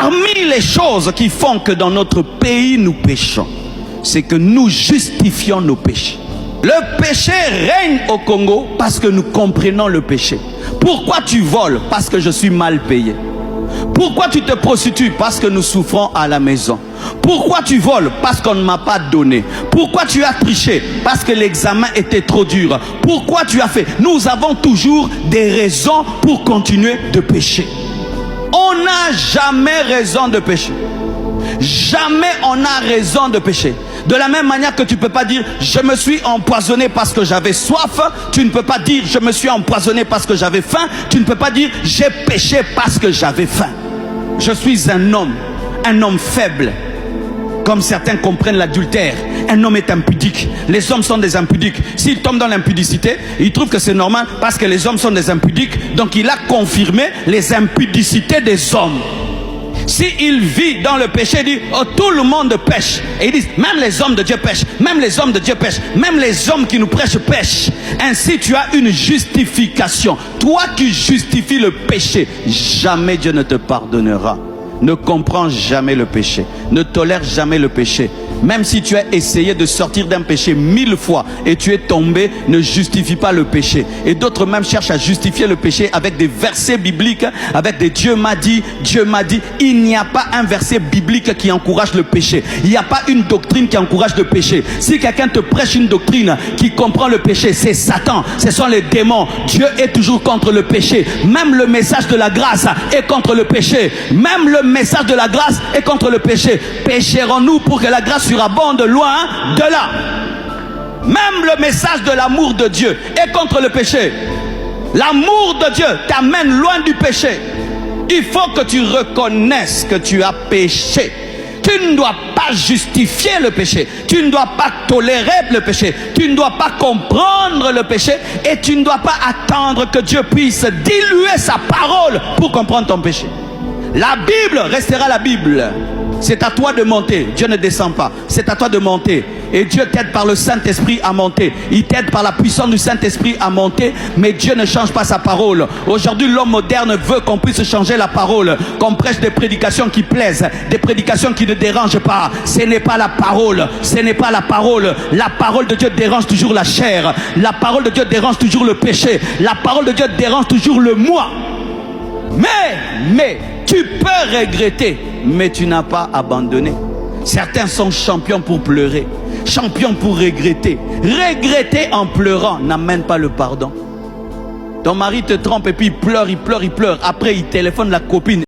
Parmi les choses qui font que dans notre pays nous péchons, c'est que nous justifions nos péchés. Le péché règne au Congo parce que nous comprenons le péché. Pourquoi tu voles? Parce que je suis mal payé. Pourquoi tu te prostitues? Parce que nous souffrons à la maison. Pourquoi tu voles? Parce qu'on ne m'a pas donné. Pourquoi tu as triché? Parce que l'examen était trop dur. Pourquoi tu as fait? Nous avons toujours des raisons pour continuer de pécher. On n'a jamais raison de pécher. Jamais on a raison de pécher. De la même manière que tu ne peux pas dire je me suis empoisonné parce que j'avais soif, tu ne peux pas dire je me suis empoisonné parce que j'avais faim, tu ne peux pas dire j'ai péché parce que j'avais faim. Je suis un homme faible. Comme certains comprennent l'adultère, un homme est impudique. Les hommes sont des impudiques. S'il tombe dans l'impudicité, il trouve que c'est normal parce que les hommes sont des impudiques. Donc il a confirmé les impudicités des hommes. S'il vit dans le péché, il dit oh, tout le monde pêche. Et ils disent même les hommes de Dieu pêchent, même les hommes de Dieu pêchent, même les hommes qui nous prêchent pêchent. Ainsi tu as une justification. Toi qui justifies le péché, jamais Dieu ne te pardonnera. Ne comprends jamais le péché, ne tolère jamais le péché. Même si tu as essayé de sortir d'un péché 1000 fois et tu es tombé, ne justifie pas le péché. Et d'autres même cherchent à justifier le péché avec des versets bibliques, avec des Dieu m'a dit, Dieu m'a dit. Il n'y a pas un verset biblique qui encourage le péché. Il n'y a pas une doctrine qui encourage le péché. Si quelqu'un te prêche une doctrine qui comprend le péché, c'est Satan, ce sont les démons. Dieu est toujours contre le péché. Même le message de la grâce est contre le péché. Même le message de la grâce est contre le péché. Pécherons-nous pour que la grâce surabonde? Loin de là. Même le message de l'amour de Dieu est contre le péché. L'amour de Dieu t'amène loin du péché. Il faut que tu reconnaisses que tu as péché. Tu ne dois pas justifier le péché. Tu ne dois pas tolérer le péché. Tu ne dois pas comprendre le péché. Et tu ne dois pas attendre que Dieu puisse diluer sa parole pour comprendre ton péché. La Bible restera la Bible. C'est à toi de monter. Dieu ne descend pas. C'est à toi de monter. Et Dieu t'aide par le Saint-Esprit à monter. Il t'aide par la puissance du Saint-Esprit à monter. Mais Dieu ne change pas sa parole. Aujourd'hui, l'homme moderne veut qu'on puisse changer la parole. Qu'on prêche des prédications qui plaisent. Des prédications qui ne dérangent pas. Ce n'est pas la parole. Ce n'est pas la parole. La parole de Dieu dérange toujours la chair. La parole de Dieu dérange toujours le péché. La parole de Dieu dérange toujours le moi. Mais, tu peux regretter, mais tu n'as pas abandonné. Certains sont champions pour pleurer, champions pour regretter. Regretter en pleurant n'amène pas le pardon. Ton mari te trompe et puis il pleure. Après il téléphone la copine.